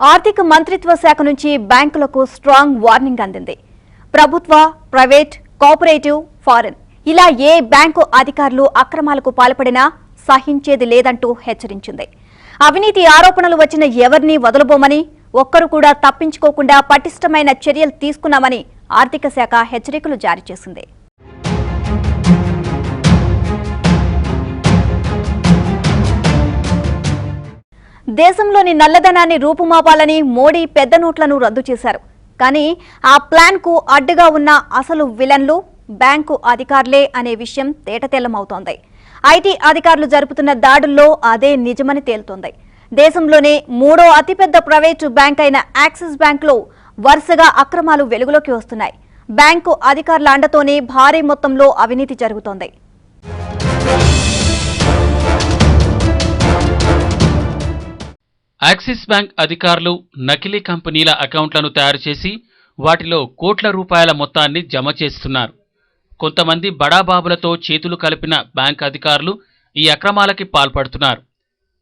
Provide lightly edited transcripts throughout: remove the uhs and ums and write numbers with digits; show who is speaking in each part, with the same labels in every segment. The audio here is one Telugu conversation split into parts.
Speaker 1: ఆర్థిక మంత్రిత్వ శాఖ నుంచి బ్యాంకులకు స్ట్రాంగ్ వార్నింగ్ అందింది. ప్రభుత్వ, ప్రైవేట్, కోఆపరేటివ్, ఫారెన్ ఇలా ఏ బ్యాంకు అధికారులు అక్రమాలకు పాల్పడినా సహించేది లేదంటూ హెచ్చరించింది. అవినీతి ఆరోపణలు వచ్చిన ఎవరిని వదలబోమని, ఒక్కరు కూడా తప్పించుకోకుండా పటిష్టమైన చర్యలు తీసుకున్నామని ఆర్థిక శాఖ హెచ్చరికలు జారీ చేసింది. దేశంలోని నల్లధనాన్ని రూపుమాపాలని మోడీ పెద్ద నోట్లను రద్దు చేశారు. కానీ ఆ ప్లాన్ కు అడ్డుగా ఉన్న అసలు విలన్లు బ్యాంకు అధికారులే అనే విషయం తేటతెల్లమవుతోంది. ఐటీ అధికారులు జరుపుతున్న దాడుల్లో అదే నిజమని తేలుతోంది. దేశంలోనే మూడో అతిపెద్ద ప్రైవేటు బ్యాంక్ అయిన యాక్సిస్ బ్యాంకులో వరుసగా అక్రమాలు వెలుగులోకి వస్తున్నాయి. బ్యాంకు అధికారుల అండతోనే భారీ మొత్తంలో అవినీతి జరుగుతోంది.
Speaker 2: యాక్సిస్ బ్యాంక్ అధికారులు నకిలీ కంపెనీల అకౌంట్లను తయారు చేసి వాటిలో కోట్ల రూపాయల మొత్తాన్ని జమ చేస్తున్నారు. కొంతమంది బడాబాబులతో చేతులు కలిపిన బ్యాంక్ అధికారులు ఈ అక్రమాలకి పాల్పడుతున్నారు.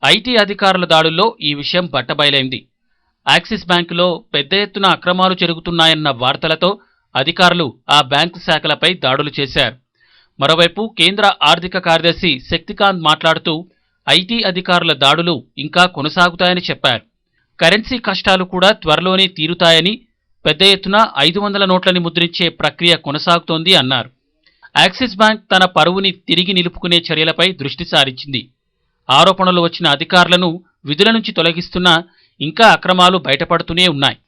Speaker 2: ఐటీ అధికారుల దాడుల్లో ఈ విషయం బట్టబయలైంది. యాక్సిస్ బ్యాంకులో పెద్ద ఎత్తున అక్రమాలు జరుగుతున్నాయన్న వార్తలతో అధికారులు ఆ బ్యాంకు శాఖలపై దాడులు చేశారు. మరోవైపు కేంద్ర ఆర్థిక కార్యదర్శి శక్తికాంత్ మాట్లాడుతూ ఐటీ అధికారుల దాడులు ఇంకా కొనసాగుతాయని చెప్పారు. కరెన్సీ కష్టాలు కూడా త్వరలోనే తీరుతాయని, పెద్ద ఎత్తున 500 నోట్లని ముద్రించే ప్రక్రియ కొనసాగుతోంది అన్నారు. యాక్సిస్ బ్యాంక్ తన పరువుని తిరిగి నిలుపుకునే చర్యలపై దృష్టి సారించింది. ఆరోపణలు వచ్చిన అధికారులను విధుల నుంచి తొలగిస్తున్నా ఇంకా అక్రమాలు బయటపడుతూనే ఉన్నాయి.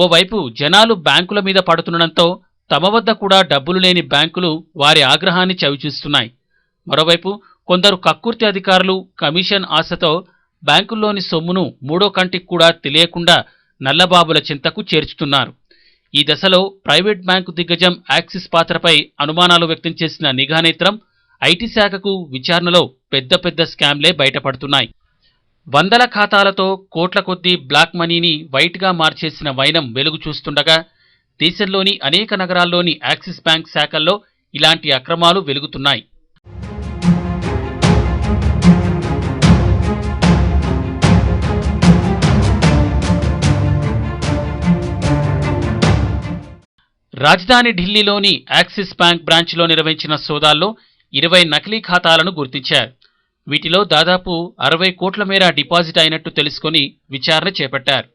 Speaker 2: ఓవైపు జనాలు బ్యాంకుల మీద పడుతుండటంతో తమ వద్ద కూడా డబ్బులు లేని బ్యాంకులు వారి ఆగ్రహాన్ని చవిచూస్తున్నాయి. మరోవైపు కొందరు కక్కుర్తి అధికారులు కమిషన్ ఆశతో బ్యాంకుల్లోని సొమ్మును మూడో కంటికి కూడా తెలియకుండా నల్లబాబుల చింతకు చేర్చుతున్నారు. ఈ దశలో ప్రైవేట్ బ్యాంకు దిగ్గజం యాక్సిస్ పాత్రపై అనుమానాలు వ్యక్తం చేసిన నిఘా నేత్రం ఐటీ శాఖకు విచారణలో పెద్ద పెద్ద స్కామ్లే బయటపడుతున్నాయి. వందల ఖాతాలతో కోట్ల కొద్దీ బ్లాక్ మనీని వైట్గా మార్చేసిన వైనం వెలుగు చూస్తుండగా దేశంలోని అనేక నగరాల్లోని యాక్సిస్ బ్యాంక్ శాఖల్లో ఇలాంటి అక్రమాలు వెలుగుతున్నాయి. రాజధాని ఢిల్లీలోని యాక్సిస్ బ్యాంక్ బ్రాంచ్లో నిర్వహించిన సోదాల్లో 20 నకిలీ ఖాతాలను గుర్తించారు. వీటిలో దాదాపు 60 కోట్ల మేర డిపాజిట్ అయినట్టు తెలుసుకుని విచారణ చేపట్టారు.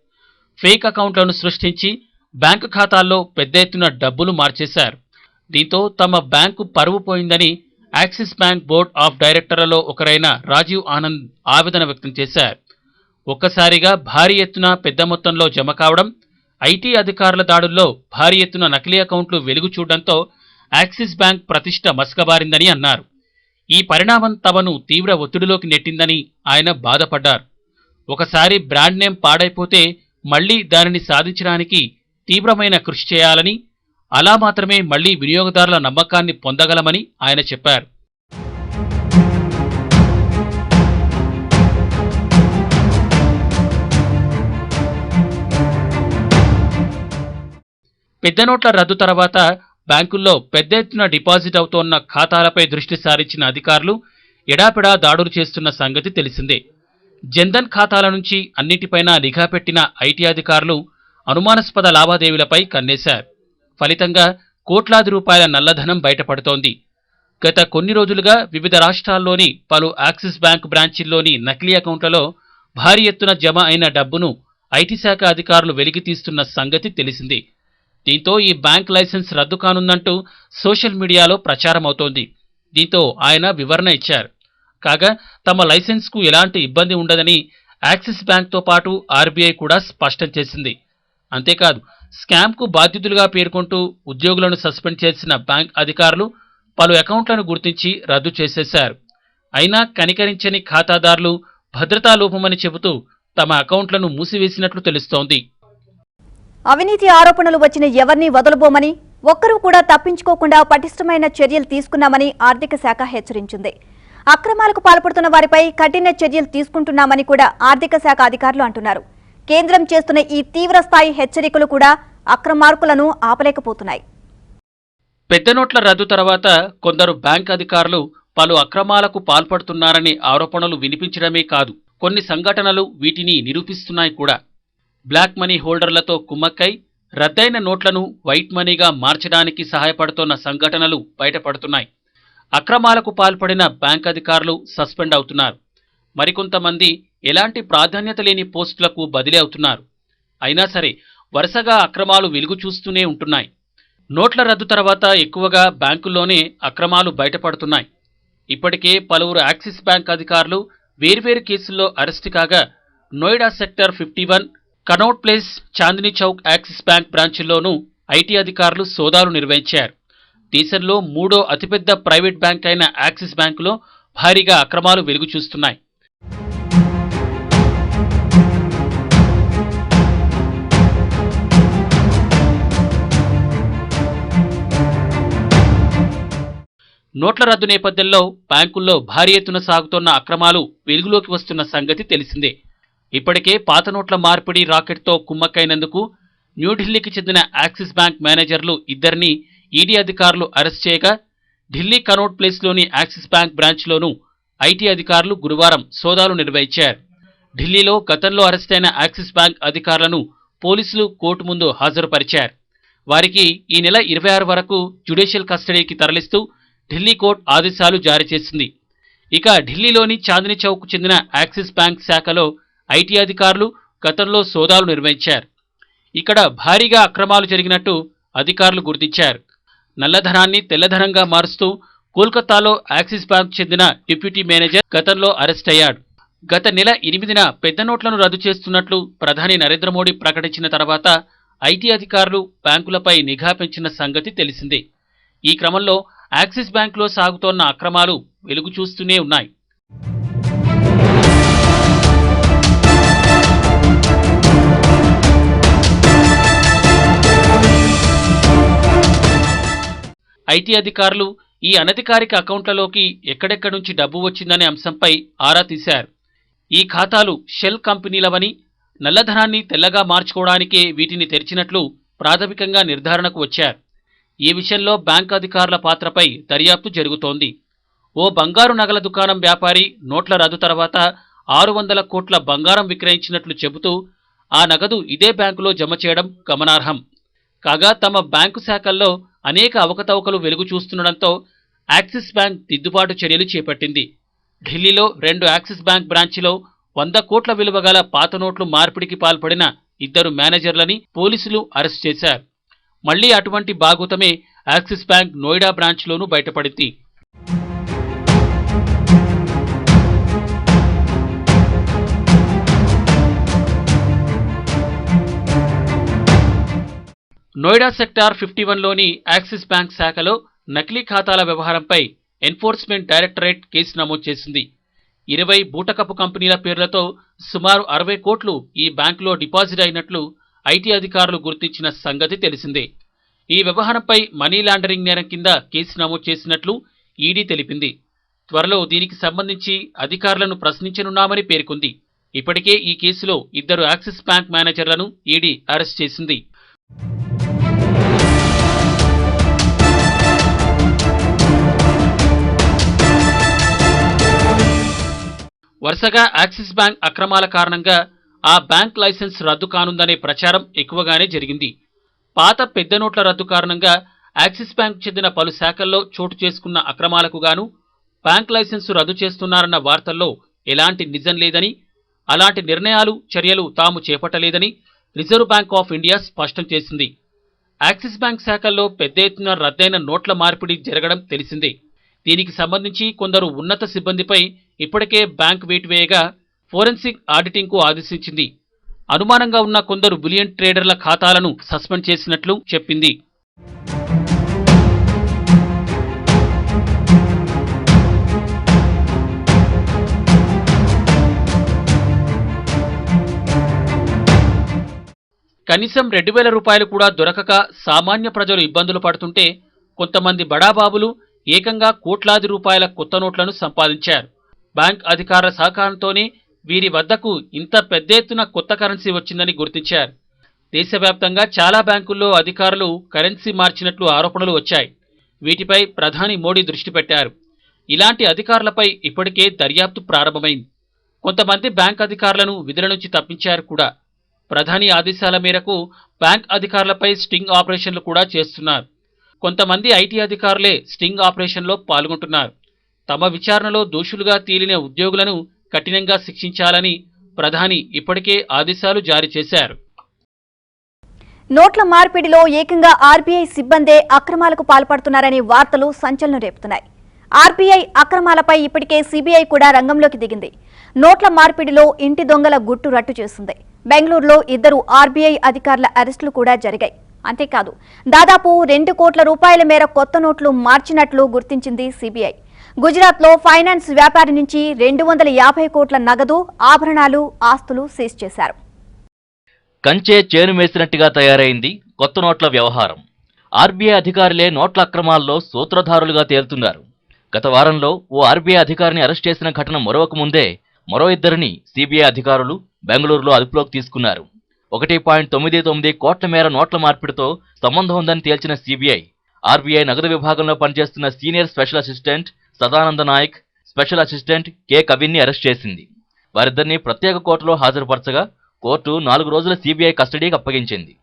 Speaker 2: ఫేక్ అకౌంట్లను సృష్టించి బ్యాంకు ఖాతాల్లో పెద్ద ఎత్తున డబ్బులు మార్చేశారు. దీంతో తమ బ్యాంకు పరువు పోయిందని యాక్సిస్ బ్యాంక్ బోర్డ్ ఆఫ్ డైరెక్టర్లలో ఒకరైన రాజీవ్ ఆనంద్ ఆవేదన వ్యక్తం చేశారు. ఒక్కసారిగా భారీ ఎత్తున పెద్ద మొత్తంలో జమ కావడం, ఐటీ అధికారుల దాడుల్లో భారీ ఎత్తున నకిలీ అకౌంట్లు వెలుగు చూడడంతో యాక్సిస్ బ్యాంక్ ప్రతిష్ట మసకబారిందని అన్నారు. ఈ పరిణామం తమను తీవ్ర ఒత్తిడిలోకి నెట్టిందని ఆయన బాధపడ్డారు. ఒకసారి బ్రాండ్ నేమ్ పాడైపోతే మళ్లీ దానిని సాధించడానికి తీవ్రమైన కృషి చేయాలని, అలా మాత్రమే మళ్లీ వినియోగదారుల నమ్మకాన్ని పొందగలమని ఆయన చెప్పారు. పెద్ద నోట్ల రద్దు తర్వాత బ్యాంకుల్లో పెద్ద ఎత్తున డిపాజిట్ అవుతోన్న ఖాతాలపై దృష్టి సారించిన అధికారులు ఎడాపెడా దాడులు చేస్తున్న సంగతి తెలిసిందే. జన్ధన్ ఖాతాల నుంచి అన్నిటిపైనా నిఘా పెట్టిన ఐటీ అధికారులు అనుమానాస్పద లావాదేవీలపై కన్నేశారు. ఫలితంగా కోట్లాది రూపాయల నల్లధనం బయటపడుతోంది. గత కొన్ని రోజులుగా వివిధ రాష్ట్రాల్లోని పలు యాక్సిస్ బ్యాంక్ బ్రాంచీల్లోని నకిలీ అకౌంట్లలో భారీ ఎత్తున జమ అయిన డబ్బును ఐటీ శాఖ అధికారులు వెలికితీస్తున్న సంగతి తెలిసింది. దీంతో ఈ బ్యాంక్ లైసెన్స్ రద్దు కానుందంటూ సోషల్ మీడియాలో ప్రచారమవుతోంది. దీంతో ఆయన వివరణ ఇచ్చారు. కాగా తమ లైసెన్స్కు ఎలాంటి ఇబ్బంది ఉండదని యాక్సిస్ బ్యాంక్తో పాటు ఆర్బీఐ కూడా స్పష్టం చేసింది. అంతేకాదు స్కామ్కు బాధ్యులుగా పేర్కొంటూ ఉద్యోగులను సస్పెండ్ చేసిన బ్యాంక్ అధికారులు పలు అకౌంట్లను గుర్తించి రద్దు చేసేశారు. అయినా కనికరించని ఖాతాదారులు భద్రతా లోపమని చెబుతూ తమ అకౌంట్లను మూసివేసినట్లు తెలుస్తోంది.
Speaker 1: అవినీతి ఆరోపణలు వచ్చిన ఎవరిని వదలబోమని, ఒక్కరూ కూడా తప్పించుకోకుండా పటిష్టమైన చర్యలు తీసుకున్నామని ఆర్థిక శాఖ హెచ్చరించింది. అక్రమాలకు పాల్పడుతున్న వారిపై కఠిన చర్యలు తీసుకుంటున్నామని కూడా ఆర్థిక శాఖ అధికారులు అంటున్నారు. కేంద్రం చేస్తున్న ఈ తీవ్రస్థాయి హెచ్చరికలు కూడా అక్రమార్కులను ఆపలేకపోతున్నాయి.
Speaker 2: పెద్ద నోట్ల రద్దు తర్వాత కొందరు బ్యాంక్ అధికారులు పలు అక్రమాలకు పాల్పడుతున్నారనే ఆరోపణలు వినిపించడమే కాదు, కొన్ని సంఘటనలు వీటిని నిరూపిస్తున్నాయి కూడా. బ్లాక్ మనీ హోల్డర్లతో కుమ్మక్కై రద్దయిన నోట్లను వైట్ మనీగా మార్చడానికి సహాయపడుతోన్న సంఘటనలు బయటపడుతున్నాయి. అక్రమాలకు పాల్పడిన బ్యాంక్ అధికారులు సస్పెండ్ అవుతున్నారు. మరికొంతమంది ఎలాంటి ప్రాధాన్యత లేని పోస్టులకు బదిలీ అవుతున్నారు. అయినా సరే వరుసగా అక్రమాలు వెలుగు చూస్తూనే ఉంటున్నాయి. నోట్ల రద్దు తర్వాత ఎక్కువగా బ్యాంకుల్లోనే అక్రమాలు బయటపడుతున్నాయి. ఇప్పటికే పలువురు యాక్సిస్ బ్యాంక్ అధికారులు వేర్వేరు కేసుల్లో అరెస్టు కాగా, నోయిడా సెక్టర్ 51, కనౌట్ ప్లేస్, చాందినీ చౌక్ యాక్సిస్ బ్యాంక్ బ్రాంచుల్లోనూ ఐటీ అధికారులు సోదాలు నిర్వహించారు. దేశంలో మూడో అతిపెద్ద ప్రైవేట్ బ్యాంక్ అయిన యాక్సిస్ బ్యాంకులో భారీగా అక్రమాలు వెలుగు చూస్తున్నాయి. నోట్ల రద్దు నేపథ్యంలో బ్యాంకుల్లో భారీ ఎత్తున సాగుతోన్న అక్రమాలు వెలుగులోకి వస్తున్న సంగతి తెలిసిందే. ఇప్పటికే పాత నోట్ల మార్పిడి రాకెట్తో కుమ్మక్కైనందుకు న్యూఢిల్లీకి చెందిన యాక్సిస్ బ్యాంక్ మేనేజర్లు ఇద్దరిని ఈడీ అధికారులు అరెస్ట్ చేయగా, ఢిల్లీ కనౌట్ ప్లేస్లోని యాక్సిస్ బ్యాంక్ బ్రాంచ్లోనూ ఐటీ అధికారులు గురువారం సోదాలు నిర్వహించారు. ఢిల్లీలో గతంలో అరెస్టైన యాక్సిస్ బ్యాంక్ అధికారులను పోలీసులు కోర్టు ముందు హాజరుపరిచారు. వారికి ఈ నెల 26 వరకు జ్యుడిషియల్ కస్టడీకి తరలిస్తూ ఢిల్లీ కోర్టు ఆదేశాలు జారీ చేసింది. ఇక ఢిల్లీలోని చాందినీ చౌక్ చెందిన యాక్సిస్ బ్యాంక్ శాఖలో ఐటీ అధికారులు గతంలో సోదాలు నిర్వహించారు. ఇక్కడ భారీగా అక్రమాలు జరిగినట్టు అధికారులు గుర్తించారు. నల్లధనాన్ని తెల్లధనంగా మారుస్తూ కోల్కతాలో యాక్సిస్ బ్యాంక్ చెందిన డిప్యూటీ మేనేజర్ గతంలో అరెస్ట్ అయ్యాడు. గత నెల 8న పెద్ద నోట్లను రద్దు చేస్తున్నట్లు ప్రధాని నరేంద్ర మోడీ ప్రకటించిన తర్వాత ఐటీ అధికారులు బ్యాంకులపై నిఘా పెంచిన సంగతి తెలిసిందే. ఈ క్రమంలో యాక్సిస్ బ్యాంకులో సాగుతోన్న అక్రమాలు వెలుగు చూస్తూనే ఉన్నాయి. ఐటీ అధికారులు ఈ అనధికారిక అకౌంట్లలోకి ఎక్కడెక్కడి నుంచి డబ్బు వచ్చిందనే అంశంపై ఆరా తీశారు. ఈ ఖాతాలు షెల్ కంపెనీలవని, నల్లధనాన్ని తెల్లగా మార్చుకోవడానికే వీటిని తెరిచినట్లు ప్రాథమికంగా నిర్ధారణకు వచ్చారు. ఈ విషయంలో బ్యాంకు అధికారుల పాత్రపై దర్యాప్తు జరుగుతోంది. ఓ బంగారు నగల దుకాణం వ్యాపారి నోట్ల రద్దు తర్వాత 600 కోట్ల బంగారం విక్రయించినట్లు చెబుతూ ఆ నగదు ఇదే బ్యాంకులో జమ చేయడం గమనార్హం. కాగా తమ బ్యాంకు శాఖల్లో అనేక అవకతవకలు వెలుగు చూస్తుండటంతో యాక్సిస్ బ్యాంక్ దిద్దుబాటు చర్యలు చేపట్టింది. ఢిల్లీలో 2 యాక్సిస్ బ్యాంక్ బ్రాంచిలో 100 కోట్ల విలువ గల పాత నోట్లు మార్పిడికి పాల్పడిన 2 మేనేజర్లని పోలీసులు అరెస్ట్ చేశారు. మళ్లీ అటువంటి బాగోతమే యాక్సిస్ బ్యాంక్ నోయిడా బ్రాంచ్లోనూ బయటపడింది. నోయిడా సెక్టార్ 51లోని యాక్సిస్ బ్యాంక్ శాఖలో నకిలీ ఖాతాల వ్యవహారంపై ఎన్ఫోర్స్మెంట్ డైరెక్టరేట్ కేసు నమోదు చేసింది. 20 బూటకపు కంపెనీల పేర్లతో సుమారు 60 కోట్లు ఈ బ్యాంకులో డిపాజిట్ అయినట్లు ఐటీ అధికారులు గుర్తించిన సంగతి తెలిసిందే. ఈ వ్యవహారంపై మనీ లాండరింగ్ నేరం కింద కేసు నమోదు చేసినట్లు ఈడీ తెలిపింది. త్వరలో దీనికి సంబంధించి అధికారులను ప్రశ్నించనున్నామని పేర్కొంది. ఇప్పటికే ఈ కేసులో 2 యాక్సిస్ బ్యాంక్ మేనేజర్లను ఈడీ అరెస్ట్ చేసింది. వరుసగా యాక్సిస్ బ్యాంక్ అక్రమాల కారణంగా ఆ బ్యాంక్ లైసెన్స్ రద్దు కానుందనే ప్రచారం ఎక్కువగానే జరిగింది. పాత పెద్ద నోట్ల రద్దు కారణంగా యాక్సిస్ బ్యాంక్ చెందిన పలు శాఖల్లో చోటు చేసుకున్న అక్రమాలకు గాను బ్యాంక్ లైసెన్సు రద్దు చేస్తున్నారన్న వార్తల్లో ఎలాంటి నిజం లేదని, అలాంటి నిర్ణయాలు, చర్యలు తాము చేపట్టలేదని రిజర్వ్ బ్యాంక్ ఆఫ్ ఇండియా స్పష్టం చేసింది. యాక్సిస్ బ్యాంక్ శాఖల్లో పెద్ద ఎత్తున రద్దయిన నోట్ల మార్పిడి జరగడం తెలిసిందే. దీనికి సంబంధించి కొందరు ఉన్నత సిబ్బందిపై ఇప్పటికే బ్యాంక్ వేటు వేయగా ఫోరెన్సిక్ ఆడిటింగ్కు ఆదేశించింది. అనుమానంగా ఉన్న కొందరు బులియన్ ట్రేడర్ల ఖాతాలను సస్పెండ్ చేసినట్లు చెప్పింది. కనీసం 2,000 రూపాయలు కూడా దొరకక సామాన్య ప్రజలు ఇబ్బందులు పడుతుంటే కొంతమంది బడాబాబులు ఏకంగా కోట్లాది రూపాయల కొత్త నోట్లను సంపాదించారు. బ్యాంక్ అధికారుల సహకారంతోనే వీరి వద్దకు ఇంత పెద్ద ఎత్తున కొత్త కరెన్సీ వచ్చిందని గుర్తించారు. దేశవ్యాప్తంగా చాలా బ్యాంకుల్లో అధికారులు కరెన్సీ మార్చినట్లు ఆరోపణలు వచ్చాయి. వీటిపై ప్రధాని మోడీ దృష్టి పెట్టారు. ఇలాంటి అధికారులపై ఇప్పటికే దర్యాప్తు ప్రారంభమైంది. కొంతమంది బ్యాంక్ అధికారులను విధుల నుంచి తప్పించారు కూడా. ప్రధాని ఆదేశాల మేరకు బ్యాంక్ అధికారులపై స్టింగ్ ఆపరేషన్లు కూడా చేస్తున్నారు. కొంతమంది ఐటీ అధికారులే స్టింగ్ ఆపరేషన్లో పాల్గొంటున్నారు. తమ విచారణలో దోషులుగా తేలిన ఉద్యోగులను కఠినంగా శిక్షించాలని ప్రధాని ఇప్పటికే ఆదేశాలు జారీ చేశారు.
Speaker 1: నోట్ల మార్పిడిలో ఏకంగా ఆర్బీఐ సిబ్బందే అక్రమాలకు పాల్పడుతున్నారనే వార్తలు సంచలనం రేపుతున్నాయి. ఆర్బీఐ అక్రమాలపై ఇప్పటికే సీబీఐ కూడా రంగంలోకి దిగింది. నోట్ల మార్పిడిలో ఇంటి దొంగల గుట్టు రట్టు చేస్తుంది. బెంగళూరులో 2 ఆర్బీఐ అధికారుల అరెస్టులు కూడా జరిగాయి. అంతేకాదు, దాదాపు 2 కోట్ల రూపాయల మేర కొత్త నోట్లు మార్చినట్లు గుర్తించింది సీబీఐ. గుజరాత్లో ఫైనాన్స్ వ్యాపారి నుంచి 250 కోట్ల నగదు, ఆభరణాలు, ఆస్తులు సీజ్ చేశారు.
Speaker 3: కంచే చేను మేసినట్టుగా తయారైంది కొత్త నోట్ల వ్యవహారం. ఆర్బీఐ అధికారులే నోట్ల అక్రమాల్లో సూత్రధారులుగా తేలుతున్నారు. గత వారంలో ఓ ఆర్బీఐ అధికారిని అరెస్ట్ చేసిన ఘటన మరొక ముందే మరో 2 సీబీఐ అధికారులు బెంగళూరులో అదుపులోకి తీసుకున్నారు. 1.99 కోట్ల మేర నోట్ల మార్పిడితో సంబంధం ఉందని తేల్చిన సీబీఐ, ఆర్బీఐ నగదు విభాగంలో పనిచేస్తున్న senior special assistant Sadananda Nayak, special assistant K కవిన్ని అరెస్ట్ చేసింది. వారిద్దరిని ప్రత్యేక కోర్టులో హాజరుపరచగా కోర్టు 4 రోజుల సీబీఐ కస్టడీకి అప్పగించింది.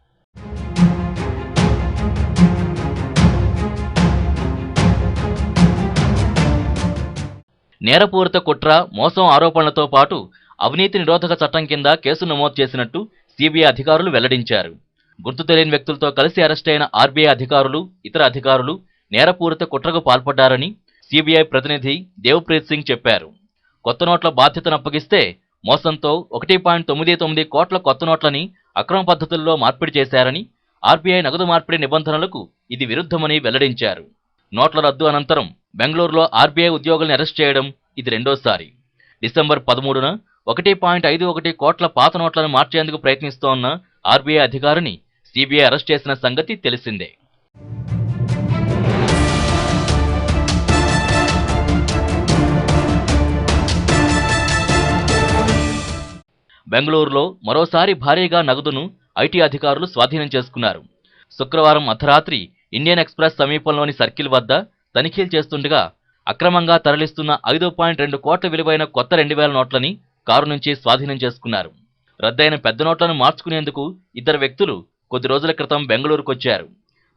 Speaker 3: నేరపూరిత కుట్ర, మోసం ఆరోపణలతో పాటు అవినీతి నిరోధక చట్టం కింద కేసు నమోదు చేసినట్టు సీబీఐ అధికారులు వెల్లడించారు. గుర్తు తెలియని వ్యక్తులతో కలిసి అరెస్ట్ అయిన ఆర్బీఐ అధికారులు, ఇతర అధికారులు నేరపూరిత కుట్రకు పాల్పడ్డారని సీబీఐ ప్రతినిధి దేవ్ప్రీత్ సింగ్ చెప్పారు. కొత్త నోట్ల బాధ్యతను అప్పగిస్తే మోసంతో 1.99 కోట్ల కొత్త నోట్లని అక్రమ పద్ధతుల్లో మార్పిడి చేశారని, ఆర్బీఐ నగదు మార్పిడి నిబంధనలకు ఇది విరుద్ధమని వెల్లడించారు. నోట్ల రద్దు అనంతరం బెంగళూరులో ఆర్బీఐ ఉద్యోగుల్ని అరెస్ట్ చేయడం ఇది రెండోసారి. డిసెంబర్ 13న 1.51 కోట్ల పాత నోట్లను మార్చేందుకు ప్రయత్నిస్తోన్న ఆర్బీఐ అధికారిని సీబీఐ అరెస్ట్ చేసిన సంగతి తెలిసిందే. బెంగళూరులో మరోసారి భారీగా నగదును ఐటీ అధికారులు స్వాధీనం చేసుకున్నారు. శుక్రవారం అర్ధరాత్రి ఇండియన్ ఎక్స్ప్రెస్ సమీపంలోని సర్కిల్ వద్ద తనిఖీలు చేస్తుండగా అక్రమంగా తరలిస్తున్న 5.2 కోట్ల విలువైన కొత్త 2000 నోట్లని కారు నుంచి స్వాధీనం చేసుకున్నారు. రద్దయిన పెద్ద నోట్లను మార్చుకునేందుకు 2 వ్యక్తులు కొద్ది రోజుల క్రితం బెంగళూరుకొచ్చారు.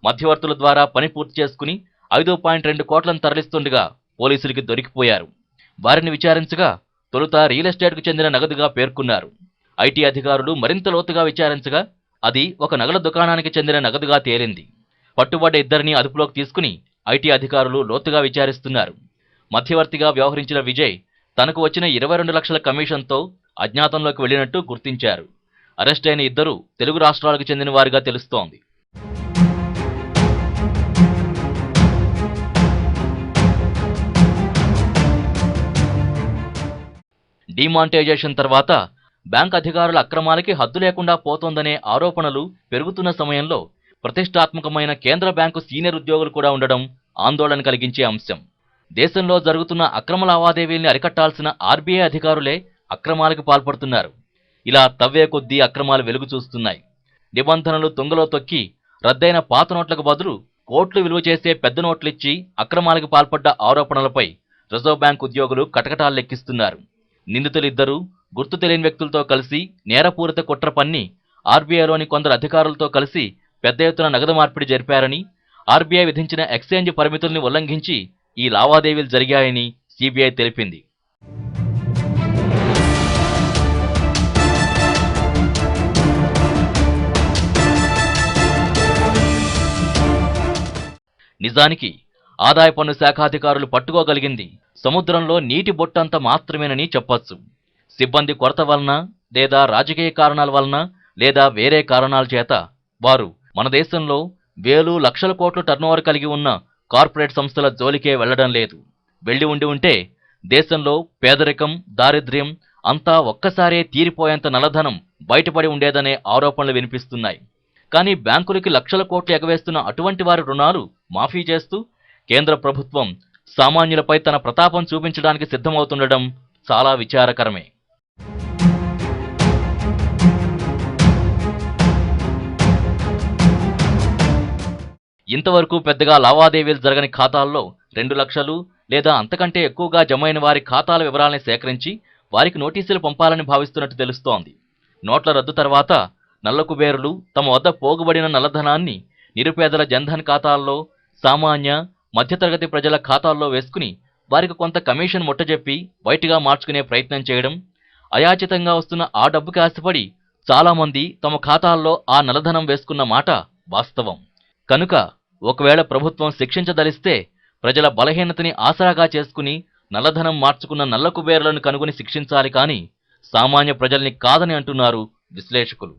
Speaker 3: మధ్యవర్తుల ద్వారా పని పూర్తి చేసుకుని 5.2 కోట్లను తరలిస్తుండగా పోలీసులకి దొరికిపోయారు. వారిని విచారించగా తొలుత రియల్ ఎస్టేట్కు చెందిన నగదుగా పేర్కొన్నారు. ఐటీ అధికారులు మరింత లోతుగా విచారించగా అది ఒక నగల దుకాణానికి చెందిన నగదుగా తేలింది. పట్టుబడ్డ 2 అదుపులోకి తీసుకుని ఐటీ అధికారులు లోతుగా విచారిస్తున్నారు. మధ్యవర్తిగా వ్యవహరించిన విజయ్ తనకు వచ్చిన 22 లక్షల కమిషన్తో అజ్ఞాతంలోకి వెళ్లినట్టు గుర్తించారు. అరెస్ట్ అయిన 2 తెలుగు రాష్ట్రాలకు చెందిన వారిగా తెలుస్తోంది. డిమానిటైజేషన్ తర్వాత బ్యాంక్ అధికారుల అక్రమాలకి హద్దు లేకుండా పోతోందనే ఆరోపణలు పెరుగుతున్న సమయంలో ప్రతిష్టాత్మకమైన కేంద్ర బ్యాంకు సీనియర్ ఉద్యోగులు కూడా ఉండడం ఆందోళన కలిగించే అంశం. దేశంలో జరుగుతున్న అక్రమ లావాదేవీల్ని అరికట్టాల్సిన ఆర్బీఐ అధికారులే అక్రమాలకు పాల్పడుతున్నారు. ఇలా తవ్వే కొద్దీ అక్రమాలు వెలుగు చూస్తున్నాయి. నిబంధనలు తుంగలో తొక్కి రద్దయిన పాత నోట్లకు బదులు కోట్లు విలువ చేసే పెద్ద నోట్లిచ్చి అక్రమాలకు పాల్పడ్డ ఆరోపణలపై రిజర్వ్ బ్యాంక్ ఉద్యోగులు కటకటాలెక్కిస్తున్నారు. నిందితులిద్దరూ గుర్తు తెలియని వ్యక్తులతో కలిసి నేరపూరిత కుట్ర పన్ని ఆర్బీఐలోని కొందరు అధికారులతో కలిసి పెద్ద ఎత్తున నగదు మార్పిడి జరిపారని, ఆర్బీఐ విధించిన ఎక్స్చేంజ్ పరిమితుల్ని ఉల్లంఘించి ఈ లావాదేవీలు జరిగాయని సీబీఐ తెలిపింది. నిజానికి ఆదాయ పన్ను శాఖ అధికారులు పట్టుకోగలిగింది సముద్రంలో నీటి బొట్టంత మాత్రమేనని చెప్పొచ్చు. సిబ్బంది కొరత వలన, లేదా రాజకీయ కారణాల వలన, లేదా వేరే కారణాల చేత వారు మన దేశంలో వేలు లక్షల కోట్ల టర్నోవర్ కలిగి ఉన్న కార్పొరేట్ సంస్థల జోలికే వెళ్లడం లేదు. వెళ్లి ఉంటే దేశంలో పేదరికం, దారిద్ర్యం అంతా ఒక్కసారే తీరిపోయేంత నల్లధనం బయటపడి ఉండేదనే ఆరోపణలు వినిపిస్తున్నాయి. కానీ బ్యాంకులకి లక్షల కోట్లు ఎగవేస్తున్న అటువంటి వారి రుణాలు మాఫీ చేస్తూ కేంద్ర ప్రభుత్వం సామాన్యులపై తన ప్రతాపం చూపించడానికి సిద్ధమవుతుండడం చాలా విచారకరమే. ఇంతవరకు పెద్దగా లావాదేవీలు జరగని ఖాతాల్లో 2 లక్షలు లేదా అంతకంటే ఎక్కువగా జమైన వారి ఖాతాల వివరాలను సేకరించి వారికి నోటీసులు పంపాలని భావిస్తున్నట్టు తెలుస్తోంది. నోట్ల రద్దు తర్వాత నల్ల కుబేరులు తమ వద్ద పోగుబడిన నల్లధనాన్ని నిరుపేదల జన్ధన్ ఖాతాల్లో, సామాన్య మధ్యతరగతి ప్రజల ఖాతాల్లో వేసుకుని వారికి కొంత కమిషన్ ముట్టజెప్పి బయటిగా మార్చుకునే ప్రయత్నం చేయడం, అయాచితంగా వస్తున్న ఆ డబ్బుకి ఆశపడి చాలామంది తమ ఖాతాల్లో ఆ నల్లధనం వేసుకున్న మాట వాస్తవం. కనుక ఒకవేళ ప్రభుత్వం శిక్షించదలిస్తే ప్రజల బలహీనతని ఆసరాగా చేసుకుని నల్లధనం మార్చుకున్న నల్ల కుబేరులను కనుగొని శిక్షించాలి కానీ సామాన్య ప్రజల్ని కాదని అంటున్నారు విశ్లేషకులు.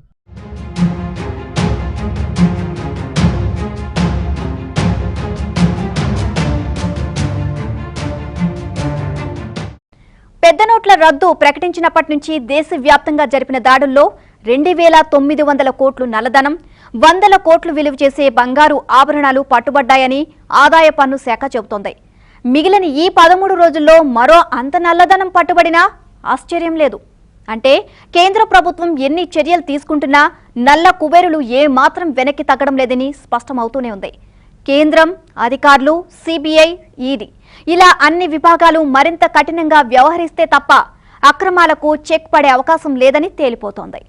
Speaker 1: పెద్ద నోట్ల రద్దు ప్రకటించినప్పటి నుంచి దేశవ్యాప్తంగా జరిపిన దాడుల్లో 2,900 కోట్లు నల్లధనం, 100 కోట్లు విలువ చేసే బంగారు ఆభరణాలు పట్టుబడ్డాయని ఆదాయ పన్ను శాఖ చెబుతోంది. మిగిలిన ఈ 13 రోజుల్లో మరో అంత నల్లధనం పట్టుబడినా ఆశ్చర్యం లేదు. అంటే కేంద్ర ప్రభుత్వం ఎన్ని చర్యలు తీసుకుంటున్నా నల్ల కుబేరులు ఏ మాత్రం వెనక్కి తగ్గడం లేదని స్పష్టమవుతూనే ఉంది. కేంద్రం, అధికారులు, సిబిఐ, ఈడీ ఇలా అన్ని విభాగాలు మరింత కఠినంగా వ్యవహరిస్తే తప్ప అక్రమాలకు చెక్ పడే అవకాశం లేదని తేలిపోతోంది.